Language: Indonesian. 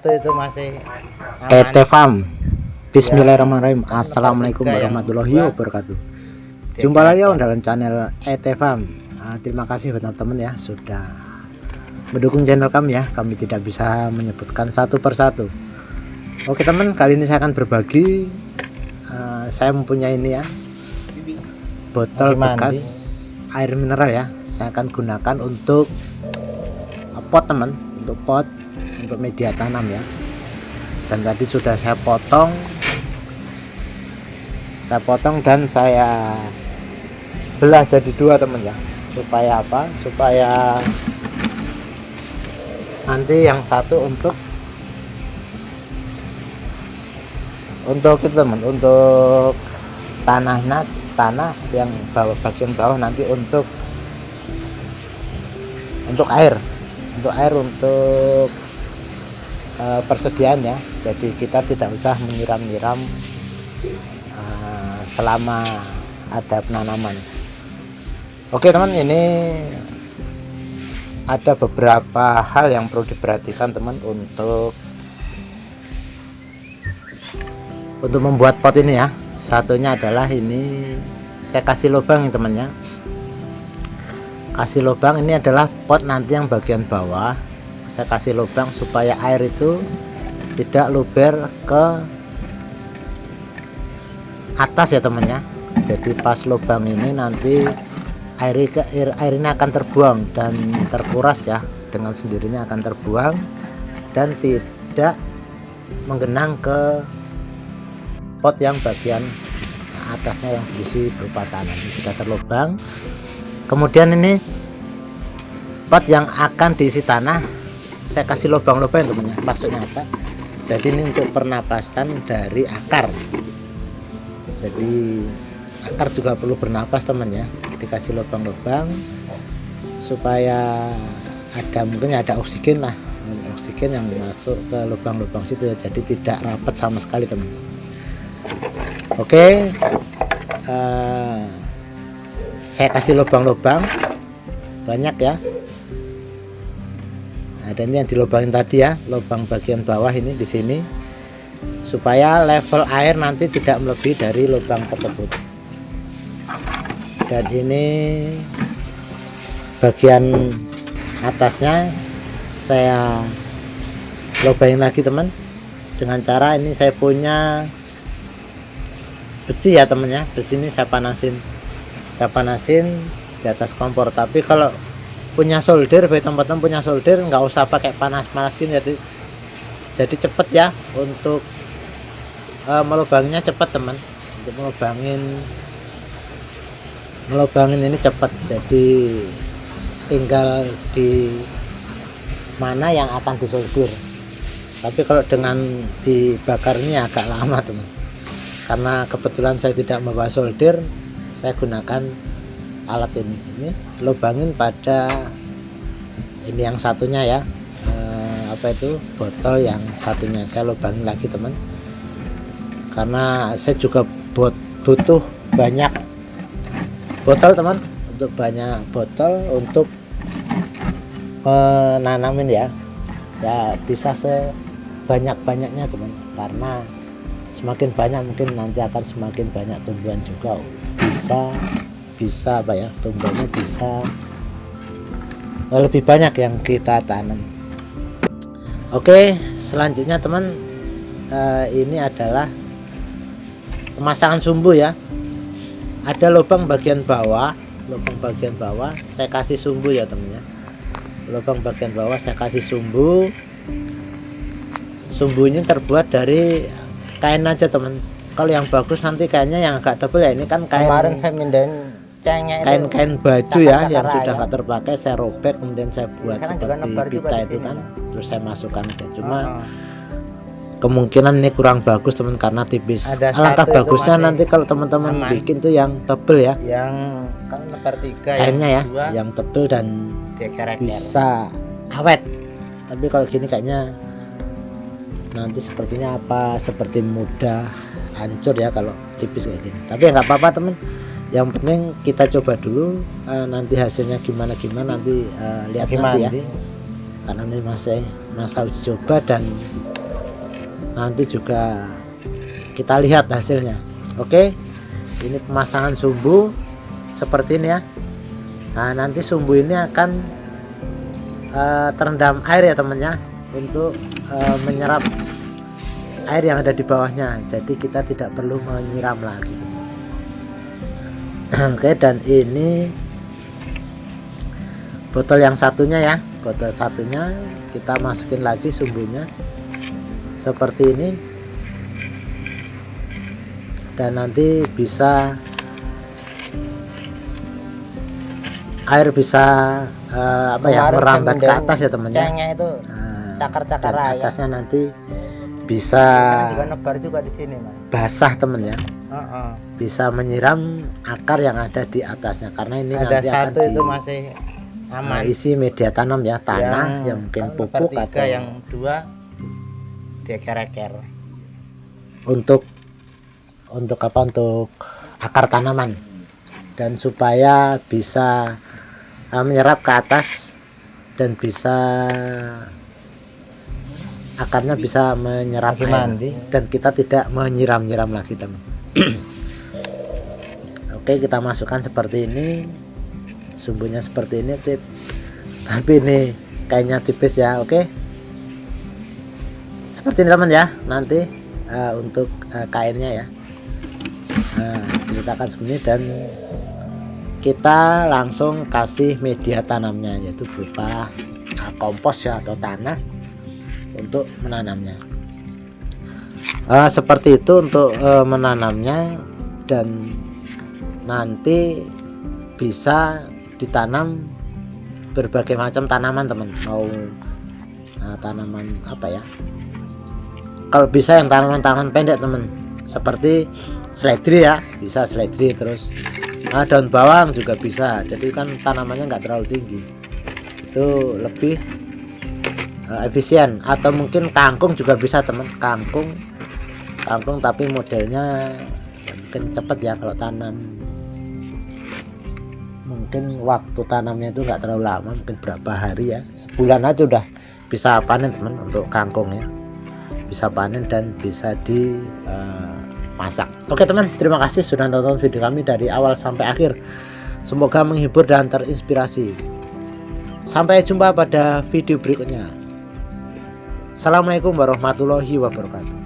satu itu masih ET Farm. Bismillahirrahmanirrahim. Assalamualaikum warahmatullahi wabarakatuh. Jumpa lagi dalam channel ET Farm. Terima kasih buat teman-teman ya sudah mendukung channel kami ya. Kami tidak bisa menyebutkan satu persatu. Oke teman, kali ini saya akan berbagi. Saya mempunyai ini ya, botol bekas air mineral ya. Saya akan gunakan untuk pot teman, untuk pot untuk media tanam ya. Dan tadi sudah saya potong dan saya belah jadi dua teman ya. Supaya apa? Supaya nanti yang satu untuk itu teman, untuk tanah yang bagian bawah nanti untuk air untuk persediaan ya. Jadi kita tidak usah menyiram selama ada penanaman. Oke teman, ini ada beberapa hal yang perlu diperhatikan teman untuk membuat pot ini ya. Satunya adalah ini saya kasih lubang ya teman ya. Kasih lubang ini adalah pot nanti yang bagian bawah. Saya kasih lubang supaya air itu tidak luber ke atas ya teman ya. Jadi pas lubang ini nanti air ini akan terbuang dan terkuras ya, dengan sendirinya akan terbuang dan tidak menggenang ke pot yang bagian atasnya yang berisi berupa tanah. Ini sudah terlubang. Kemudian ini pot yang akan diisi tanah saya kasih lubang-lubang teman-teman. Maksudnya apa? Jadi ini untuk pernapasan dari akar. Jadi akar juga perlu bernapas teman ya. Dikasih lubang-lubang supaya mungkin ada oksigen lah, oksigen yang masuk ke lubang-lubang situ ya. Jadi tidak rapat sama sekali teman. Oke, saya kasih lubang-lubang banyak ya. Ada ini yang dilubangin tadi ya, lubang bagian bawah ini di sini, supaya level air nanti tidak melebihi dari lubang tersebut. Dan ini bagian atasnya saya lubangin lagi teman, dengan cara ini saya punya besi ya teman ya. Besi ini saya panasin di atas kompor. Tapi kalau punya solder, bagi teman-teman punya solder nggak usah pakai panas gini, jadi cepet ya untuk melubanginnya cepat teman. Untuk melubangin ini cepat, jadi tinggal di mana yang akan disolder. Tapi kalau dengan dibakar ini agak lama teman, karena kebetulan saya tidak membawa solder, saya gunakan alat ini lubangin pada ini yang satunya ya, botol yang satunya saya lubangin lagi teman, karena saya juga butuh banyak botol teman, untuk banyak botol untuk menanamin ya bisa sebanyak-banyaknya teman, karena semakin banyak mungkin nanti akan semakin banyak tumbuhan juga, bisa tumbuhannya bisa lebih banyak yang kita tanam. Oke, selanjutnya teman, ini adalah pemasangan sumbu ya. Ada lubang bagian bawah saya kasih sumbu ya teman ya. Lubang bagian bawah saya kasih sumbu ini terbuat dari kain aja teman. Kalau yang bagus nanti kainnya yang agak tebal ya, ini kan kain, kemarin saya mindahin kain baju ya yang sudah nggak terpakai, saya robek kemudian saya buat seperti pita itu kan, terus saya masukkan aja. Cuma kemungkinan ini kurang bagus teman karena tipis. Alangkah bagusnya nanti kalau teman-teman bikin tuh yang tebel ya, yang kan nomor 3 kainnya ya, yang tebel dan bisa awet. Tapi kalau gini kayaknya nanti sepertinya seperti mudah hancur ya kalau tipis kayak gini. Tapi ya nggak apa-apa teman, yang penting kita coba dulu, nanti hasilnya gimana nanti lihat nanti ya, karena ini masa uji coba dan nanti juga kita lihat hasilnya. Oke, ini pemasangan sumbu seperti ini ya. Nah, nanti sumbu ini akan terendam air ya teman-teman, untuk menyerap air yang ada di bawahnya, jadi kita tidak perlu menyiram lagi. Oke, dan ini botol yang satunya ya, botol satunya kita masukin lagi sumbunya seperti ini, dan nanti bisa air bisa merambat ke atas ya temennya. Itu cakar-cakar atasnya nanti bisa juga nebar juga di sini, Mas. Basah temen ya. Bisa menyiram akar yang ada di atasnya, karena ini ada nanti satu akan itu masih aman. Isi media tanam ya, tanah yang mungkin pupuk atau yang dua dieker-eker. Untuk apa? Untuk akar tanaman, dan supaya bisa menyerap ke atas dan bisa akarnya bisa menyerap air, dan kita tidak menyiram-nyiram lagi teman. Oke, kita masukkan seperti ini, sumbunya seperti ini tapi ini kainnya tipis ya. Oke, seperti ini teman ya. Nanti untuk kainnya ya, diletakkan seperti ini, dan kita langsung kasih media tanamnya, yaitu berupa kompos ya, atau tanah untuk menanamnya. Seperti itu untuk menanamnya, dan nanti bisa ditanam berbagai macam tanaman teman. Mau tanaman apa ya, kalau bisa yang tanaman pendek teman, seperti seledri ya, bisa seledri. Terus daun bawang juga bisa, jadi kan tanamannya nggak terlalu tinggi, itu lebih efisien. Atau mungkin kangkung juga bisa teman, kangkung tapi modelnya mungkin cepat ya. Kalau tanam mungkin waktu tanamnya itu nggak terlalu lama, mungkin berapa hari ya, sebulan aja udah bisa panen teman. Untuk kangkung ya, bisa panen dan bisa dimasak. Oke teman, terima kasih sudah nonton video kami dari awal sampai akhir. Semoga menghibur dan terinspirasi. Sampai jumpa pada video berikutnya. Assalamualaikum warahmatullahi wabarakatuh.